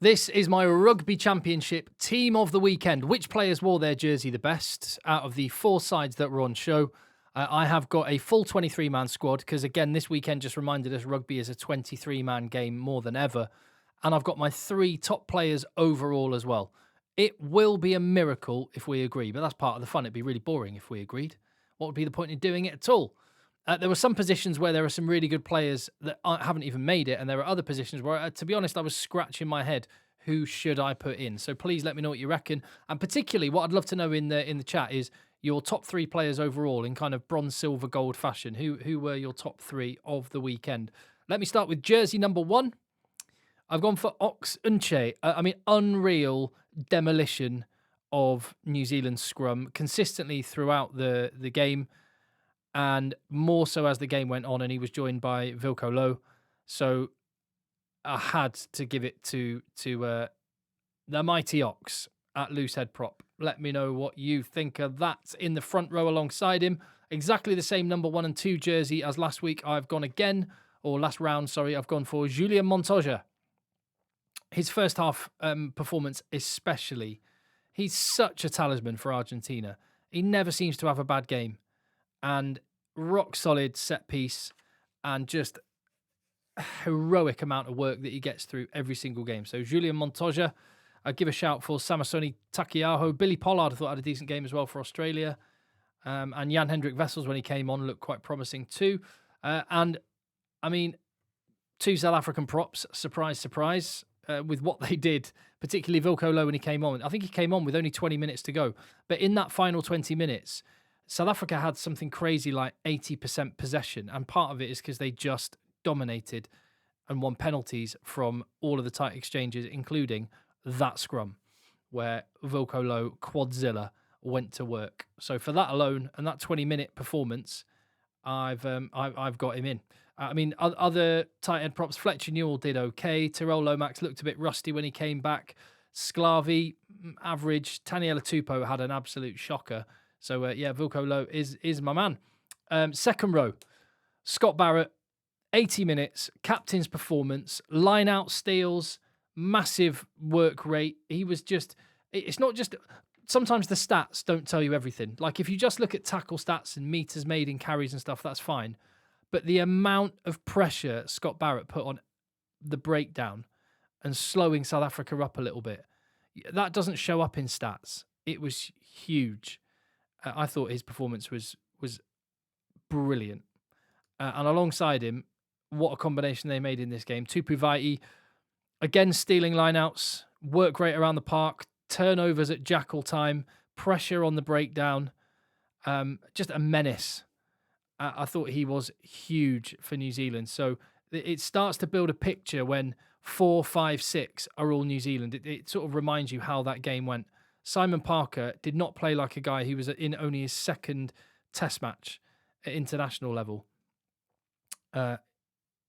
This is my Rugby Championship team of the weekend. Which players wore their jersey the best out of the four sides that were on show? I have got a full 23-man squad because, again, this weekend just reminded us rugby is a 23-man game more than ever. And I've got my three top players overall as well. It will be a miracle if we agree, but that's part of the fun. It'd be really boring if we agreed. What would be the point in doing it at all? There were some positions where there are some really good players that haven't even made it, and there are other positions where, to be honest, I was scratching my head. Who should I put in? So please let me know what you reckon. And particularly, what I'd love to know in the chat is your top three players overall in kind of bronze, silver, gold fashion. Who were your top three of the weekend? Let me start with jersey number 1. I've gone for Ox Unche. Unreal demolition of New Zealand's scrum consistently throughout the game, and more so as the game went on, and he was joined by Vilko Low. So I had to give it to the mighty Ox at loosehead prop. Let me know what you think of that. In the front row alongside him, exactly the same number 1 and 2 jersey as last week. I've gone last round, I've gone for Julian Montoya. His first half performance especially, he's such a talisman for Argentina. He never seems to have a bad game. And rock solid set piece and just heroic amount of work that he gets through every single game. So Julian Montoya, I'd give a shout for Samasoni Takiaho. Billy Pollard, I thought, had a decent game as well for Australia. And Jan-Hendrik Wessels, when he came on, looked quite promising too. Two South African props, surprise, surprise, with what they did, particularly Vilko Low when he came on. I think he came on with only 20 minutes to go. But in that final 20 minutes, South Africa had something crazy like 80% possession. And part of it is because they just dominated and won penalties from all of the tight exchanges, including that scrum where Vilko Low Quadzilla went to work. So for that alone and that 20-minute performance, I've got him in. Other tight end props, Fletcher Newell did okay. Tyrell Lomax looked a bit rusty when he came back. Sclavi, average. Taniela Tupou had an absolute shocker. So, Vilko Low is my man. Second row, Scott Barrett, 80 minutes, captain's performance, line-out steals, massive work rate. He was just... It's not just... Sometimes the stats don't tell you everything. Like, if you just look at tackle stats and meters made in carries and stuff, that's fine. But the amount of pressure Scott Barrett put on the breakdown and slowing South Africa up a little bit, that doesn't show up in stats. It was huge. I thought his performance was brilliant. And alongside him, what a combination they made in this game. Tupu Vai'i, again, stealing lineouts, work rate around the park, turnovers at jackal time, pressure on the breakdown, just a menace. I thought he was huge for New Zealand. So it starts to build a picture when 4, 5, 6 are all New Zealand. It sort of reminds you how that game went. Simon Parker did not play like a guy who was in only his second test match at international level.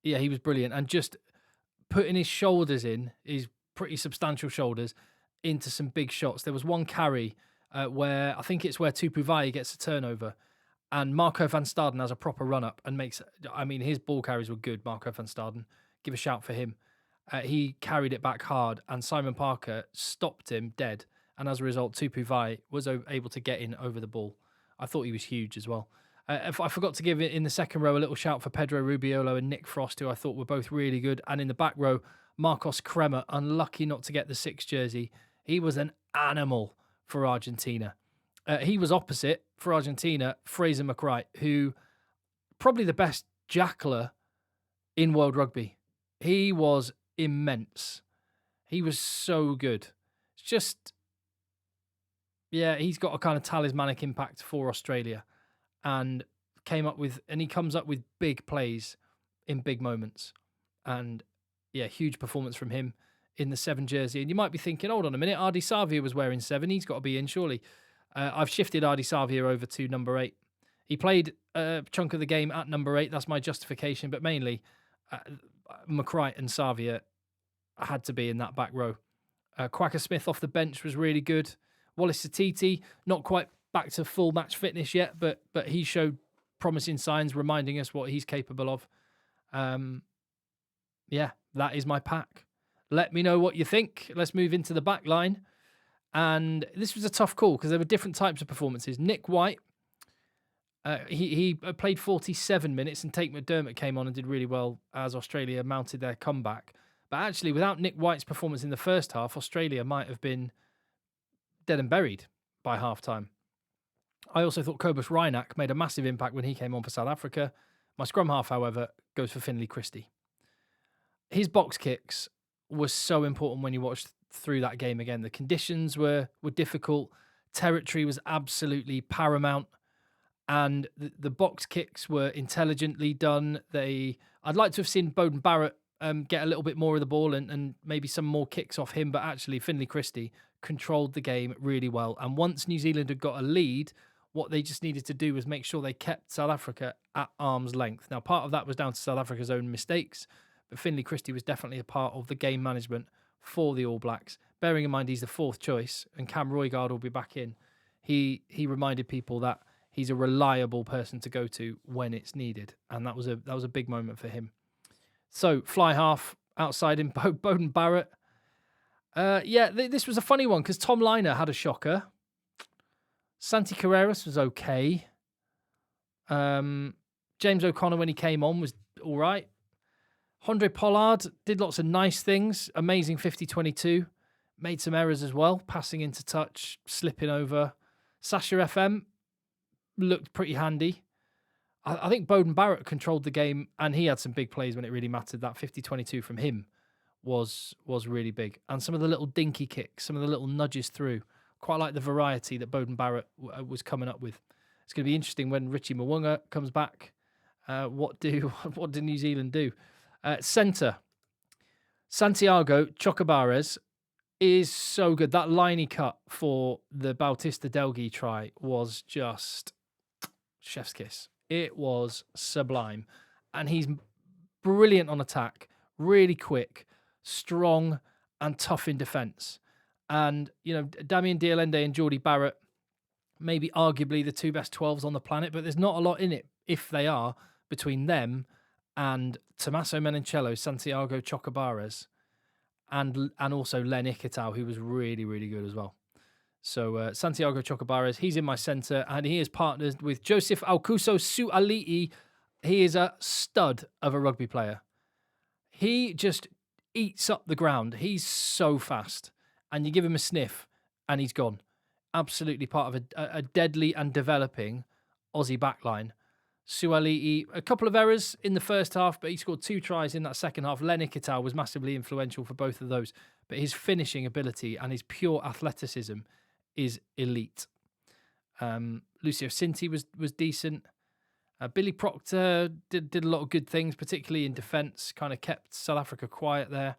He was brilliant. And just putting his shoulders in, his pretty substantial shoulders, into some big shots. There was one carry where I think it's where Tupu Vai'i gets a turnover and Marco van Staden has a proper run-up and makes... his ball carries were good, Marco van Staden. Give a shout for him. He carried it back hard and Simon Parker stopped him dead. And as a result, Tupu Vai'i was able to get in over the ball. I thought he was huge as well. I forgot to give it in the second row a little shout for Pedro Rubiolo and Nick Frost, who I thought were both really good. And in the back row, Marcos Kremer, unlucky not to get the 6 jersey. He was an animal for Argentina. He was opposite, for Argentina, Fraser McWright, who probably the best jackler in world rugby. He was immense. He was so good. It's just... he's got a kind of talismanic impact for Australia and he comes up with big plays in big moments. And huge performance from him in the 7 jersey. And you might be thinking, hold on a minute, Ardi Savia was wearing 7. He's got to be in, surely. I've shifted Ardi Savia over to number 8. He played a chunk of the game at number 8. That's my justification. But mainly, McWright and Savia had to be in that back row. Quacker Smith off the bench was really good. Wallace Satiti, not quite back to full match fitness yet, but he showed promising signs, reminding us what he's capable of. That is my pack. Let me know what you think. Let's move into the back line. And this was a tough call because there were different types of performances. Nick White, he played 47 minutes, and Tate McDermott came on and did really well as Australia mounted their comeback. But actually, without Nick White's performance in the first half, Australia might have been dead and buried by half-time. I also thought Cobus Reinach made a massive impact when he came on for South Africa. My scrum half, however, goes for Finlay Christie. His box kicks were so important when you watched through that game again. The conditions were difficult. Territory was absolutely paramount. And the box kicks were intelligently done. I'd like to have seen Beauden Barrett get a little bit more of the ball and maybe some more kicks off him. But actually, Finlay Christie controlled the game really well. And once New Zealand had got a lead, what they just needed to do was make sure they kept South Africa at arm's length. Now, part of that was down to South Africa's own mistakes, but Finlay Christie was definitely a part of the game management for the All Blacks. Bearing in mind he's the fourth choice and Cam Roigard will be back in, he reminded people that he's a reliable person to go to when it's needed, and that was a big moment for him. So, fly half outside him, Beauden Barrett. This was a funny one because Tom Liner had a shocker. Santi Carreras was okay. James O'Connor, when he came on, was all right. Andre Pollard did lots of nice things. Amazing 50-22. Made some errors as well. Passing into touch, slipping over. Sasha FM looked pretty handy. I think Beauden Barrett controlled the game, and he had some big plays when it really mattered. That 50-22 from him was really big. And some of the little dinky kicks, some of the little nudges through. Quite like the variety that Beauden Barrett was coming up with. It's going to be interesting when Richie Mwunga comes back. What do New Zealand do? Centre, Santiago Chocobares is so good. That line he cut for the Bautista Delghi try was just chef's kiss. It was sublime. And he's brilliant on attack, really quick, strong and tough in defence. And, Damien Dialende and Geordie Barrett, maybe arguably the two best 12s on the planet, but there's not a lot in it, if they are, between them and Tommaso Menoncello, Santiago Chocobares, and also Len Ikitau, who was really, really good as well. So Santiago Chocobares, he's in my centre, and he is partnered with Joseph Aukuso Su'ali'i. He is a stud of a rugby player. He just eats up the ground. He's so fast. And you give him a sniff, and he's gone. Absolutely part of a deadly and developing Aussie backline. Su'ali'i, a couple of errors in the first half, but he scored 2 tries in that second half. Len Ikitau was massively influential for both of those. But his finishing ability and his pure athleticism is elite. Lucio Cinti was decent. Billy Proctor did a lot of good things, particularly in defence, kind of kept South Africa quiet there.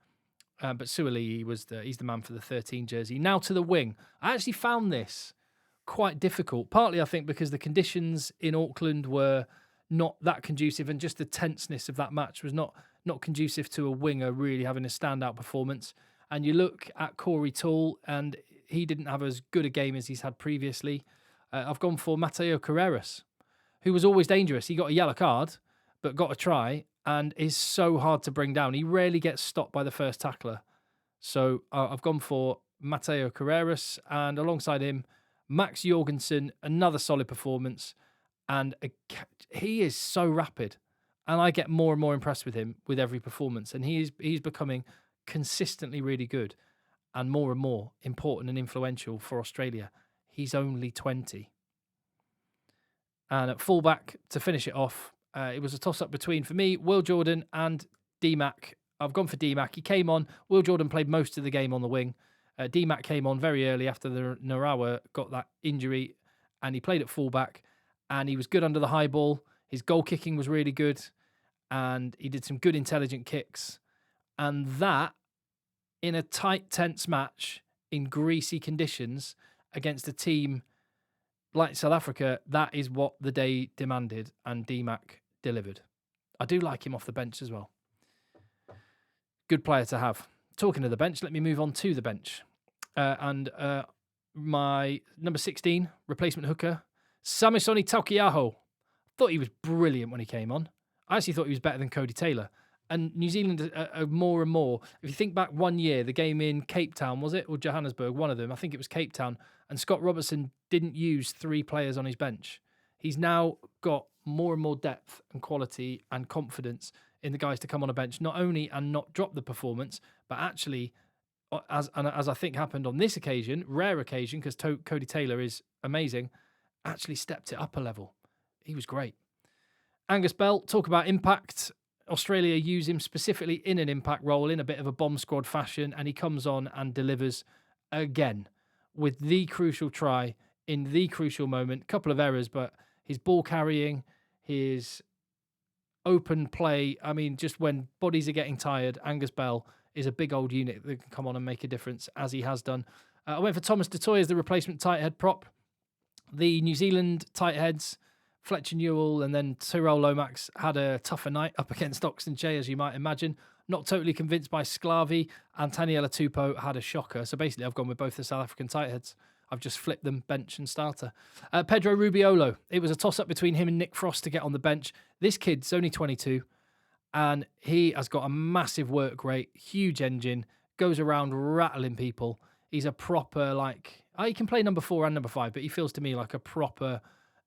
But Su'ali'i he's the man for the 13 jersey. Now to the wing. I actually found this quite difficult, partly I think because the conditions in Auckland were not that conducive, and just the tenseness of that match was not conducive to a winger really having a standout performance. And you look at Corey Toole, and he didn't have as good a game as he's had previously. I've gone for Mateo Carreras, who was always dangerous. He got a yellow card, but got a try, and is so hard to bring down. He rarely gets stopped by the first tackler. So I've gone for Mateo Carreras, and alongside him, Max Jorgensen, another solid performance. And he is so rapid, and I get more and more impressed with him with every performance. And he's becoming consistently really good and more important and influential for Australia. He's only 20. And at fullback, to finish it off, it was a toss-up between, for me, Will Jordan and D-Mac. I've gone for D-Mac. He came on. Will Jordan played most of the game on the wing. D-Mac came on very early after the Narawa got that injury, and he played at fullback, and he was good under the high ball. His goal kicking was really good, and he did some good intelligent kicks. And that, in a tight, tense match, in greasy conditions, against a team like South Africa, that is what the day demanded, and D-Mac delivered. I do like him off the bench as well. Good player to have. Talking of the bench, let me move on to the bench. My number 16, replacement hooker, Samisoni Taukeiaho. Thought he was brilliant when he came on. I actually thought he was better than Cody Taylor. And New Zealand are more and more. If you think back 1 year, the game in Cape Town, was it? Or Johannesburg, one of them. I think it was Cape Town. And Scott Robertson didn't use 3 players on his bench. He's now got more and more depth and quality and confidence in the guys to come on a bench, not only and not drop the performance, but actually, as I think happened on this occasion, rare occasion, because Cody Taylor is amazing, actually stepped it up a level. He was great. Angus Bell, talk about impact. Australia use him specifically in an impact role in a bit of a bomb squad fashion, and he comes on and delivers again with the crucial try in the crucial moment. Couple of errors, but his ball carrying, his open play, I mean, just when bodies are getting tired, Angus Bell is a big old unit that can come on and make a difference, as he has done. I went for Thomas du Toit as the replacement tight head prop. The New Zealand tight heads, Fletcher Newell and then Tyrell Lomax, had a tougher night up against Oxen Che, as you might imagine. Not totally convinced by Sclavi, and Taniela Tupou had a shocker. So basically, I've gone with both the South African tight heads. I've just flipped them, bench and starter. Pedro Rubiolo. It was a toss-up between him and Nick Frost to get on the bench. This kid's only 22, and he has got a massive work rate, huge engine, goes around rattling people. He's a proper, he can play number 4 and number 5, but he feels to me like a proper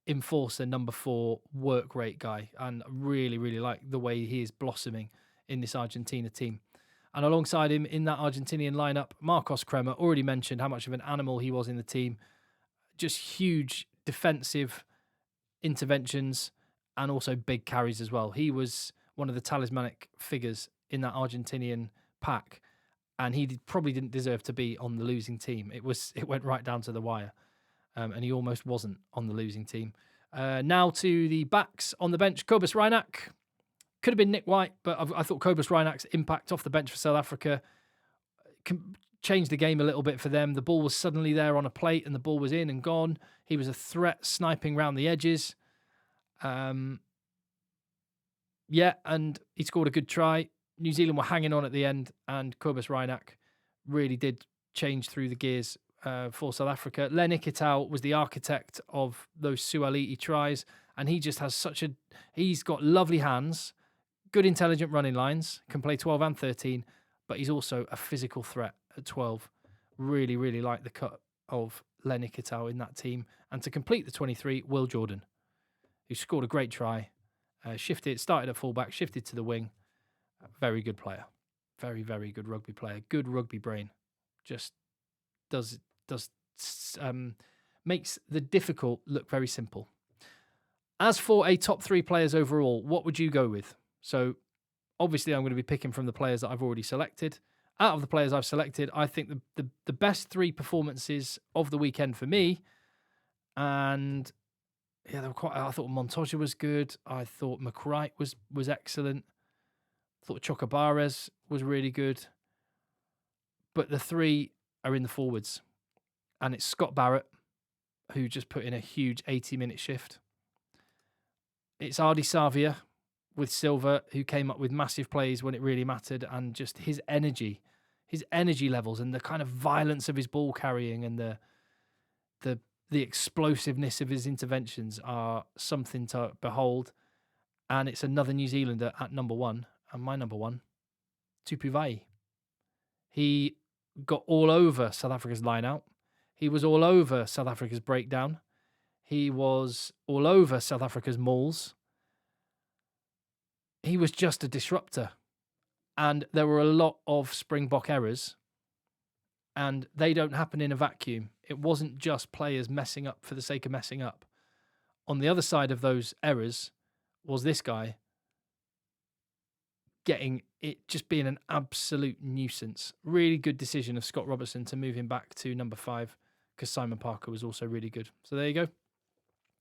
enforcer number 4 work rate guy, and really, really like the way he is blossoming in this Argentina team. And alongside him in that Argentinian lineup, Marcos Kremer, already mentioned how much of an animal he was in the team. Just huge defensive interventions and also big carries as well. He was one of the talismanic figures in that Argentinian pack, and he probably didn't deserve to be on the losing team. It went right down to the wire. And he almost wasn't on the losing team. Now to the backs on the bench. Cobus Reinach. Could have been Nick White, but I thought Cobus Reinach's impact off the bench for South Africa changed the game a little bit for them. The ball was suddenly there on a plate and the ball was in and gone. He was a threat sniping round the edges. And he scored a good try. New Zealand were hanging on at the end, and Cobus Reinach really did change through the gears for South Africa. Len Ikitau was the architect of those Suaalii tries, and he just has he's got lovely hands, good intelligent running lines, can play 12 and 13, but he's also a physical threat at 12. Really, really like the cut of Len Ikitau in that team. And to complete the 23, Will Jordan, who scored a great try, started at fullback, shifted to the wing. Very good player. Very, very good rugby player. Good rugby brain. Just makes the difficult look very simple. As for a top 3 players overall, what would you go with? So obviously I'm going to be picking from the players that I've already selected. Out of the players I've selected, I think the best 3 performances of the weekend for me, and yeah, they were I thought Montoya was good. I thought McWright was excellent. I thought Chocobares was really good. But the 3 are in the forwards. And it's Scott Barrett, who just put in a huge 80-minute shift. It's Ardi Savia with Silva, who came up with massive plays when it really mattered, and just his energy levels and the kind of violence of his ball carrying and the explosiveness of his interventions are something to behold. And it's another New Zealander at number 1, and my number 1, Tupu Vai. He got all over South Africa's line-out. He was all over South Africa's breakdown. He was all over South Africa's mauls. He was just a disruptor. And there were a lot of Springbok errors. And they don't happen in a vacuum. It wasn't just players messing up for the sake of messing up. On the other side of those errors was this guy just being an absolute nuisance. Really good decision of Scott Robertson to move him back to number 5, because Simon Parker was also really good. So there you go.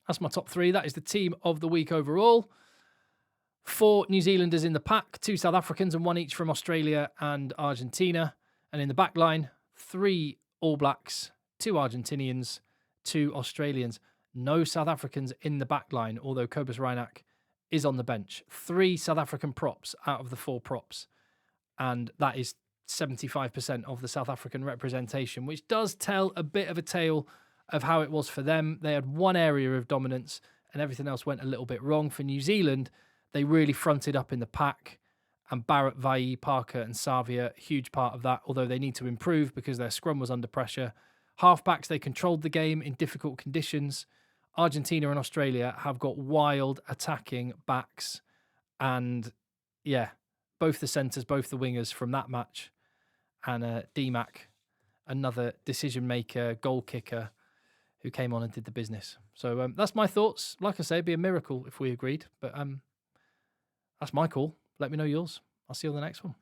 That's my top 3. That is the team of the week overall. 4 New Zealanders in the pack, 2 South Africans and 1 each from Australia and Argentina. And in the back line, 3 All Blacks, 2 Argentinians, 2 Australians. No South Africans in the back line, although Cobus Reinach is on the bench. 3 South African props out of the 4 props. And that is 75% of the South African representation, which does tell a bit of a tale of how it was for them. They had one area of dominance and everything else went a little bit wrong. For New Zealand, they really fronted up in the pack And Barrett, Vai, Parker and Savia, huge part of that, although they need to improve because their scrum was under pressure. Halfbacks, they controlled the game in difficult conditions. Argentina and Australia have got wild attacking backs. And yeah, both the centres, both the wingers from that match. And DMAC, another decision maker, goal kicker, who came on and did the business. So that's my thoughts. Like I say, it'd be a miracle if we agreed. But that's my call. Let me know yours. I'll see you on the next one.